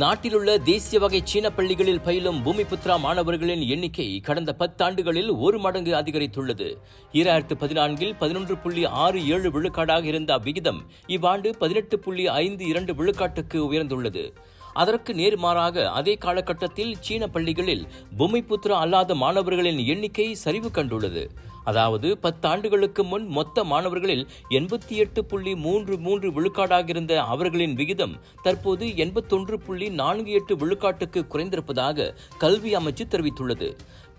நாட்டிலுள்ள தேசிய வகை சீன பள்ளிகளில் பயிலும் பூமிபுத்ரா மாணவர்களின் எண்ணிக்கை கடந்த 10 ஆண்டுகளில் 1 மடங்கு அதிகரித்துள்ளது. 2014 11.67 விழுக்காடாக இருந்த அவ்விகிதம் இவ்வாண்டு 18.52 விழுக்காட்டுக்கு உயர்ந்துள்ளது. அதற்கு நேர்மாறாக அதே காலகட்டத்தில் சீன பள்ளிகளில் பூமிபுத்ரா அல்லாத மாணவர்களின் எண்ணிக்கை சரிவு கண்டுள்ளது. அதாவது 10 ஆண்டுகளுக்கு முன் மொத்த மாணவர்களில் 88.33 விழுக்காடாக இருந்த அவர்களின் விகிதம் தற்போது 81.48 விழுக்காட்டுக்கு குறைந்திருப்பதாக கல்வி அமைச்சு தெரிவித்துள்ளது.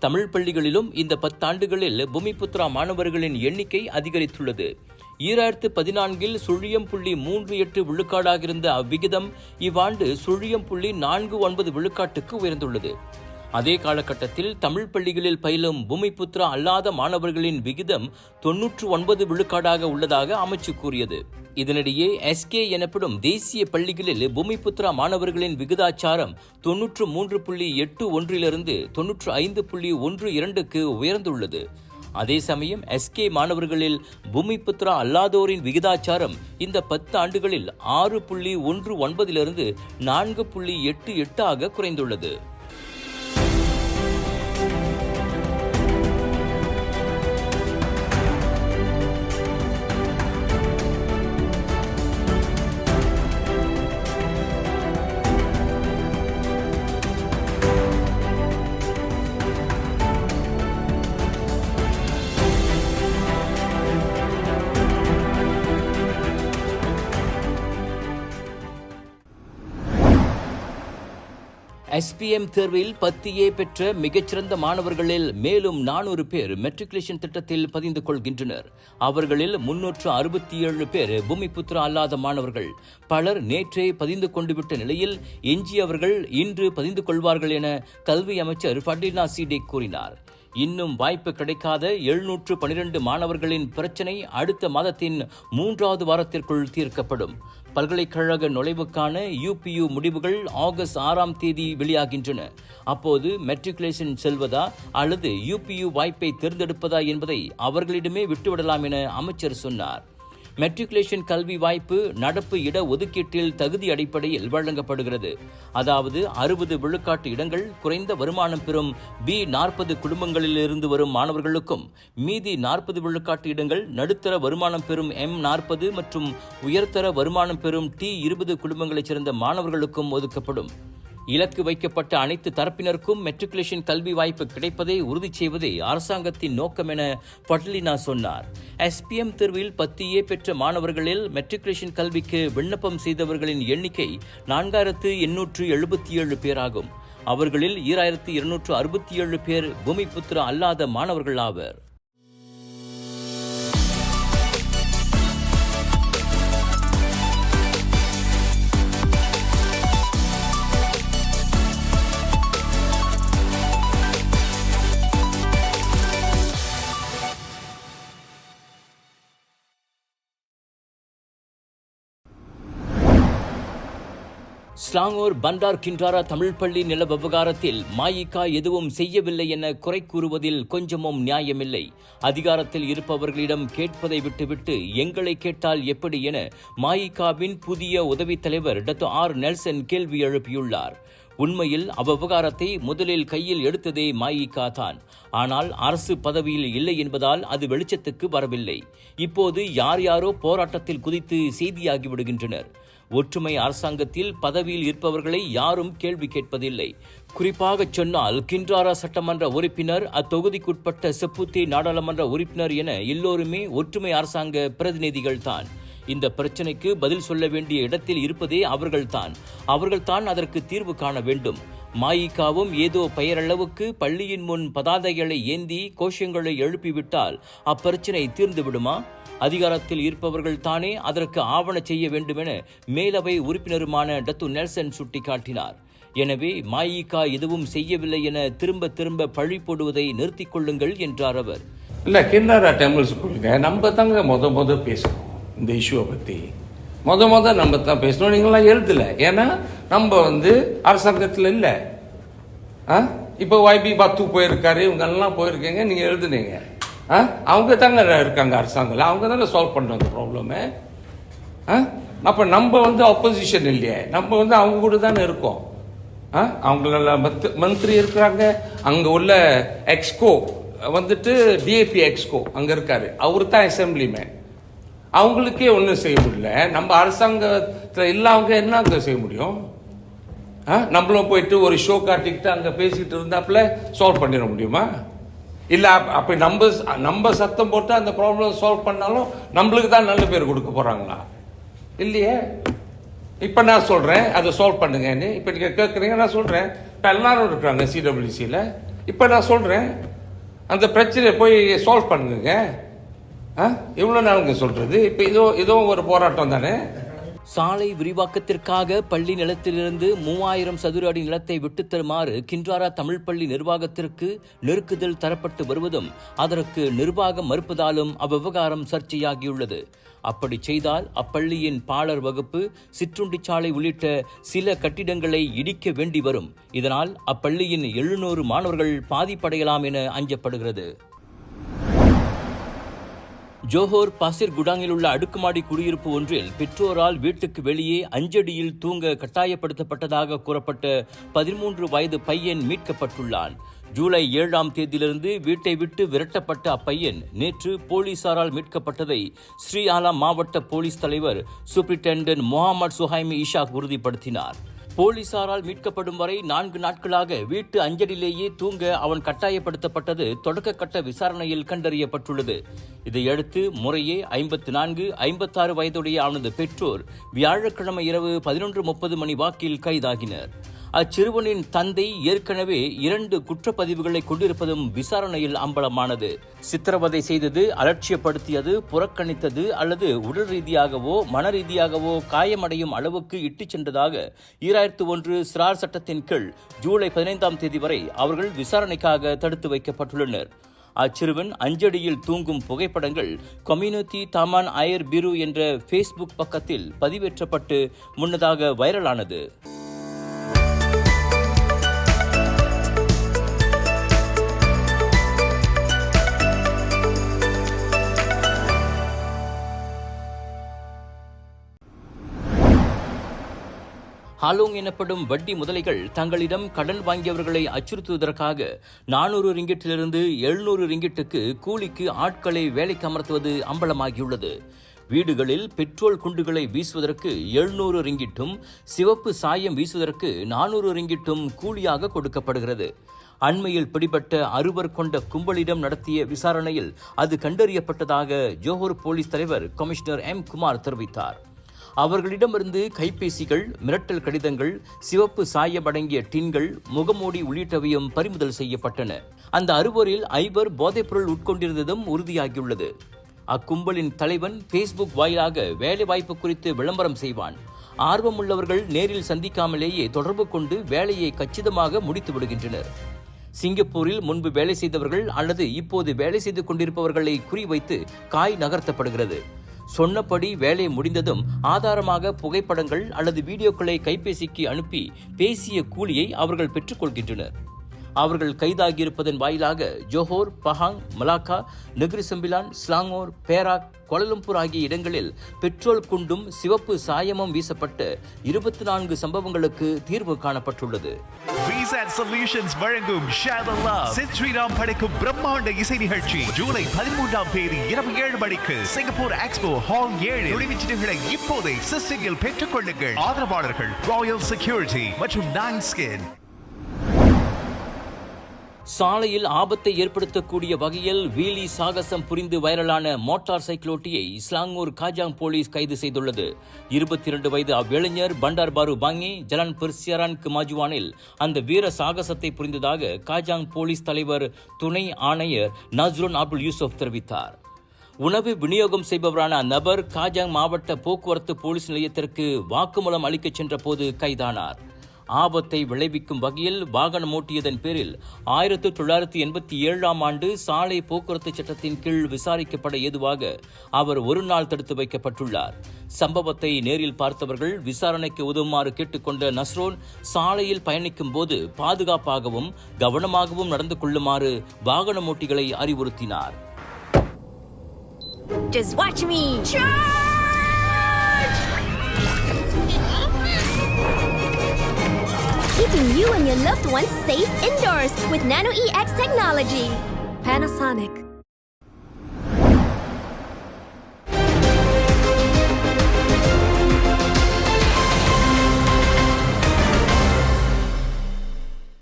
தமிழ் பள்ளிகளிலும் இந்த 10 ஆண்டுகளில் பூமிபுத்ரா மாணவர்களின் எண்ணிக்கை அதிகரித்துள்ளது. 2014 0.38 விழுக்காடாக இருந்த அவ்விகிதம் இவ்வாண்டு 0.49 விழுக்காட்டுக்கு உயர்ந்துள்ளது. அதே காலகட்டத்தில் தமிழ் பள்ளிகளில் பயிலும் பூமிபுத்ரா அல்லாத மாணவர்களின் விகிதம் 99 விழுக்காடாக உள்ளதாக அமைச்சு கூறியது. இதனிடையே எஸ்கே எனப்படும் தேசிய பள்ளிகளில் பூமிபுத்ரா மாணவர்களின் விகிதாச்சாரம் 93.81 95.12க்கு உயர்ந்துள்ளது. அதே சமயம் எஸ்கே மாணவர்களில் பூமிபுத்ரா அல்லாதோரின் விகிதாச்சாரம் இந்த 10 ஆண்டுகளில் 6.19 4.88 குறைந்துள்ளது. SPM தேர்வில் 10A பெற்ற மிகச்சிறந்த மாணவர்களில் மேலும் 400 பேர் மெட்ரிகுலேஷன் திட்டத்தில் பதிந்து கொள்கின்றனர். அவர்களில் 367 பேர் பூமிபுத்ரா அல்லாத மாணவர்கள். பலர் நேற்றே பதிந்து கொண்டுவிட்ட நிலையில் எஞ்சியவர்கள் இன்று பதிந்து கொள்வார்கள் என கல்வி அமைச்சர் ஃபட்லினா சீடேக் கூறினார். இன்னும் வாய்ப்பு கிடைக்காத 712 மாணவர்களின் பிரச்சினை அடுத்த மாதத்தின் 3வது வாரத்திற்குள் தீர்க்கப்படும். பல்கலைக்கழக நுழைவுக்கான UPU முடிவுகள் ஆகஸ்ட் 6ஆம் தேதி வெளியாகின்றன. அப்போது மெட்ரிகுலேஷன் செல்வதா அல்லது UPU வாய்ப்பை தேர்ந்தெடுப்பதா என்பதை அவர்களிடமே விட்டுவிடலாம் என அமைச்சர் சொன்னார். மெட்ரிகுலேஷன் கல்வி வாய்ப்பு நடப்பு இட ஒதுக்கீட்டில் தகுதி அடிப்படையில் வழங்கப்படுகிறது. அதாவது 60 விழுக்காட்டு இடங்கள் குறைந்த வருமானம் பெறும் B40 குடும்பங்களிலிருந்து வரும் மாணவர்களுக்கும், மீதி 40 விழுக்காட்டு இடங்கள் நடுத்தர வருமானம் பெறும் M40 மற்றும் உயர்தர வருமானம் பெறும் T20 குடும்பங்களைச் சேர்ந்த மாணவர்களுக்கும் ஒதுக்கப்படும். இலக்கு வைக்கப்பட்ட அனைத்து தரப்பினருக்கும் மெட்ரிகுலேஷன் கல்வி வாய்ப்பு கிடைப்பதை உறுதி செய்வதே அரசாங்கத்தின் நோக்கம் என ஃபட்லினா சொன்னார். SPM தேர்வில் 10A பெற்ற மாணவர்களில் மெட்ரிகுலேஷன் கல்விக்கு விண்ணப்பம் செய்தவர்களின் எண்ணிக்கை 4877 பேராகும். அவர்களில் 2267 பேர் பூமிபுத்ரா அல்லாத மாணவர்கள் ஆவர். ஸ்லாங்கூர் பண்டார் கிண்டாரா தமிழ் பள்ளி நில விவகாரத்தில் மஇகா எதுவும் செய்யவில்லை என குறை கூறுவதில் கொஞ்சமும் நியாயமில்லை. அதிகாரத்தில் இருப்பவர்களிடம் கேட்பதை விட்டுவிட்டு எங்களை கேட்டால் எப்படி என மஇகாவின் புதிய உதவித் தலைவர் டாக்டர் R. நெல்சன் கேள்வி எழுப்பியுள்ளார். உண்மையில் அவ்விவகாரத்தை முதலில் கையில் எடுத்ததே மஇகா தான். ஆனால் அரசு பதவியில் இல்லை என்பதால் அது வெளிச்சத்துக்கு வரவில்லை. இப்போது யார் யாரோ போராட்டத்தில் குதித்து செய்தியாகிவிடுகின்றனர். ஒற்றுமை அரசாங்கத்தில் பதவியில் இருப்பவர்களை யாரும் கேள்வி கேட்பதில்லை. குறிப்பாக சொன்னால் கிண்டாரா சட்டமன்ற உறுப்பினர், அத்தொகுதிக்குட்பட்ட செப்புத்தே நாடாளுமன்ற உறுப்பினர் என எல்லோருமே ஒற்றுமை அரசாங்க பிரதிநிதிகள் தான். இந்த பிரச்சனைக்கு பதில் சொல்ல வேண்டிய இடத்தில் இருப்பதே அவர்கள்தான் அதற்கு தீர்வு காண வேண்டும். மஇகாவும் ஏதோ பெயரளவுக்கு பள்ளியின் முன் பதாதைகளை ஏந்தி கோஷங்களை எழுப்பிவிட்டால் அப்பிரச்சனை தீர்ந்து விடுமா? அதிகாரத்தில் இருப்பவர்கள் தானே அதற்கு ஆவண செய்ய வேண்டுமென மேலவை உறுப்பினருமான டாக்டர் நெல்சன் சுட்டிக்காட்டினார். எனவே மஇகா எதுவும் செய்யவில்லை என திரும்ப திரும்ப பழி போடுவதை நிறுத்திக் கொள்ளுங்கள் என்றார் அவர். இல்லை, கிண்டாரா டெம்பிள் ஸ்கூலுங்க நம்ம தாங்க முத பேசணும். இந்த இஷ்யூவை பற்றி முத நம்ம தான் பேசணும். நீங்களாம் எழுதலை, ஏன்னா நம்ம அரசாங்கத்தில் இல்லை. இப்போ YB பத்து போயிருக்காரு, இவங்கெல்லாம் போயிருக்கீங்க, நீங்கள் எழுதுனீங்க. அவங்க தாங்க இருக்காங்க அரசாங்கத்தில், அவங்க தானே சால்வ் பண்ணுறாங்க ப்ராப்ளமு. அப்போ நம்ம ஆப்போசிஷன் இல்லையே, நம்ம அவங்க கூட தானே இருக்கோம். அவங்கள மந்திரி இருக்கிறாங்க. அங்க உள்ள எக்ஸ்கோ வந்துட்டு டிஏபி எக்ஸ்கோ அங்க இருக்காரு, அவரு தான் அசம்பிளிமேன். அவங்களுக்கே ஒன்றும் செய்ய முடியல. நம்ம அரசாங்கத்தில் இல்லாம என்ன அங்க செய்ய முடியும்? நம்மளும் போயிட்டு ஒரு ஷோ காட்டிக்கிட்டு அங்க பேசிட்டு இருந்தாப்புல சால்வ் பண்ணிட முடியுமா? இல்ல அப்ப நம்ம சத்தம் போட்டு அந்த ப்ராப்ளம் சால்வ் பண்ணாலும் நம்மளுக்கு தான் நல்ல பேர் கொடுக்க போறாங்களா? இல்லையே. இப்ப நான் சொல்றேன் அதை சால்வ் பண்ணுங்கன்னு. இப்ப நீங்க கேட்குறீங்க, நான் சொல்றேன். இப்ப எல்லாரும் இருக்கிறாங்க சிடபிள்யூசியில. இப்ப நான் சொல்றேன் அந்த பிரச்சனையை போய் சால்வ் பண்ணுங்க. எவ்வளவு நாளுங்க சொல்றது? இப்ப இதோ ஒரு போராட்டம் தானே. சாலை விரிவாக்கத்திற்காக பள்ளி நிலத்திலிருந்து 3000 சதுர அடி நிலத்தை விட்டுத் தருமாறு கின்றாரா தமிழ் பள்ளி நிர்வாகத்திற்கு நெருக்குதல் தரப்பட்டு வருவதும் அதற்கு நிர்வாகம் மறுப்பதாலும் அவ்விவகாரம் சர்ச்சையாகியுள்ளது. அப்படி செய்தால் அப்பள்ளியின் பாலர் வகுப்பு, சிற்றுண்டிச்சாலை உள்ளிட்ட சில கட்டிடங்களை இடிக்க வேண்டி வரும். இதனால் அப்பள்ளியின் 700 மாணவர்கள் பாதிப்படையலாம் என அஞ்சப்படுகிறது. ஜோஹர் பாசிர் குடாங்கில் உள்ள அடுக்குமாடி குடியிருப்பு ஒன்றில் பெற்றோரால் வீட்டுக்கு வெளியே 5 அடியில் தூங்க கட்டாயப்படுத்தப்பட்டதாக கூறப்பட்ட 13 வயது பையன் மீட்கப்பட்டுள்ளான். ஜூலை 7ஆம் தேதியிலிருந்து வீட்டை விட்டு விரட்டப்பட்ட அப்பையன் நேற்று போலீசாரால் மீட்கப்பட்டதை ஸ்ரீ ஆலம் மாவட்ட போலீஸ் தலைவர் சூப்பரிண்டென்டென்ட் முகமது சுஹைமி இஷாக் உறுதிப்படுத்தினார். போலீசாரால் மீட்கப்படும் வரை 4 நாட்களாக வீட்டு 5 அடியிலேயே தூங்க அவன் கட்டாயப்படுத்தப்பட்டது தொடக்க கட்ட விசாரணையில் கண்டறியப்பட்டுள்ளது. இதையடுத்து முறையே 54, 56 வயதுடைய அவனது பெற்றோர் வியாழக்கிழமை இரவு 11:30 மணி வாக்கில் கைதாகினர். அச்சிறுவனின் தந்தை ஏற்கனவே 2 குற்றப்பதிவுகளை கொண்டிருப்பதும் விசாரணையில் அம்பலமானது. சித்திரவதை செய்தது, அலட்சியப்படுத்தியது, புறக்கணித்தது அல்லது உடல் ரீதியாகவோ மன ரீதியாகவோ காயமடையும் அளவுக்கு இட்டுச் சென்றதாக 2001 சிறார் சட்டத்தின் கீழ் ஜூலை 15ஆம் தேதி வரை அவர்கள் விசாரணைக்காக தடுத்து வைக்கப்பட்டுள்ளனர். அச்சிறுவன் 5 அடியில் தூங்கும் புகைப்படங்கள் கம்யூனிட்டி தாமான் அயர் பிரு என்ற ஃபேஸ்புக் பக்கத்தில் பதிவேற்றப்பட்டு முன்னதாக வைரலானது. ஹாலோங் எனப்படும் வட்டி முதலைகள் தங்களிடம் கடன் வாங்கியவர்களை அச்சுறுத்துவதற்காக 400 ரிங்கிட்டிலிருந்து 700 ரிங்கிட்டுக்கு கூலிக்கு ஆட்களை வேலைக்கு அமர்த்துவது அம்பலமாகியுள்ளது. வீடுகளில் பெட்ரோல் குண்டுகளை வீசுவதற்கு 700 ரிங்கிட்டும் சிவப்பு சாயம் வீசுவதற்கு 400 ரிங்கிட்டும் கூலியாக கொடுக்கப்படுகிறது. அண்மையில் பிடிபட்ட 6 கொண்ட கும்பலிடம் நடத்திய விசாரணையில் அது கண்டறியப்பட்டதாக ஜோஹர் போலீஸ் தலைவர் கமிஷனர் எம் குமார் தெரிவித்தார். அவர்களிடமிருந்து கைபேசிகள், மிரட்டல் கடிதங்கள், சிவப்பு சாயம் அடங்கிய டின்கள், முகமூடி உள்ளிட்டவையும் பறிமுதல் செய்யப்பட்டன. அந்த 6 5 போதைப்பொருள் உட்கொண்டிருந்ததும் உறுதியாகியுள்ளது. அக்கும்பலின் தலைவன் ஃபேஸ்புக் வாயிலாக வேலை வாய்ப்பு குறித்து விளம்பரம் செய்வான். ஆர்வமுள்ளவர்கள் நேரில் சந்திக்காமலேயே தொடர்பு கொண்டு வேலையை கச்சிதமாக முடித்து விடுகின்றனர். சிங்கப்பூரில் முன்பு வேலை செய்தவர்கள் அல்லது இப்போது வேலை செய்து கொண்டிருப்பவர்களை குறிவைத்து காய் நகர்த்தப்படுகிறது. சொன்னபடி வேலை முடிந்ததும் ஆதாரமாக புகைப்படங்கள் அல்லது வீடியோக்களை கைபேசிக்கு அனுப்பி பேசிய கூலியை அவர்கள் பெற்றுக்கொள்கின்றனர். அவர்கள் கைதாகியிருப்பதன் வாயிலாக Johor, Pahang, Malacca, Negeri Sembilan, Selangor, Perak, Kuala Lumpur ஆகிய இடங்களில் பெட்ரோல் குண்டும் சிவப்பு சாயமும் வீசப்பட்ட 24 சம்பவங்களுக்கு தீர்வு காணப்பட்டுள்ளது. சொல்யூஷன்ஸ் வழங்கும் Share the Love சித்ரீராம் படைக்கும் பிரம்மாண்ட இசை நிகழ்ச்சி ஜூலை 13ஆம் தேதி இரவு 7 மணிக்கு சிங்கப்பூர் எக்ஸ்போ ஹால் 7 நுழைவுச்சீட்டுகளை இப்போதே சிஸ்டிங்கில் பெற்றுக் கொள்ளுங்கள். ஆதரவாளர்கள் ராயல் செக்யூரிட்டி மற்றும் நைன் ஸ்கின். சாலையில் ஆபத்தை ஏற்படுத்தக்கூடிய வகையில் வீலி சாகசம் புரிந்து வைரலான மோட்டார் சைக்கிள் ஓட்டியை ஸ்லாங்கூர் காஜாங் போலீஸ் கைது செய்துள்ளது. 22 வயது அவ்விளைஞர் பண்டார் பாரு பாங்கி ஜலான் பெர்சியாரான் மாஜுவானில் அந்த வீர சாகசத்தை புரிந்ததாக காஜாங் போலீஸ் தலைவர் துணை ஆணையர் நஸ்ருன் அபுல் யூசுப் தெரிவித்தார். உணவு விநியோகம் செய்பவரான அந்நபர் காஜாங் மாவட்ட போக்குவரத்து போலீஸ் நிலையத்திற்கு வாக்குமூலம் அளிக்கச் சென்ற போது கைதானார். ஆபத்தை விளைவிக்கும் வகையில் வாகனம் ஓட்டியதன் பேரில் 1987ஆம் ஆண்டு சாலை போக்குவரத்து சட்டத்தின் கீழ் விசாரிக்கப்பட ஏதுவாக அவர் 1 நாள் தடுத்து வைக்கப்பட்டுள்ளார். சம்பவத்தை நேரில் பார்த்தவர்கள் விசாரணைக்கு உதவுமாறு கேட்டுக்கொண்ட நஸ்ரோன் சாலையில் பயணிக்கும் போது பாதுகாப்பாகவும் கவனமாகவும் நடந்து கொள்ளுமாறு வாகன ஓட்டிகளை அறிவுறுத்தினார். Just watch me. keeping you and your loved ones safe indoors with Nano EX technology. Panasonic.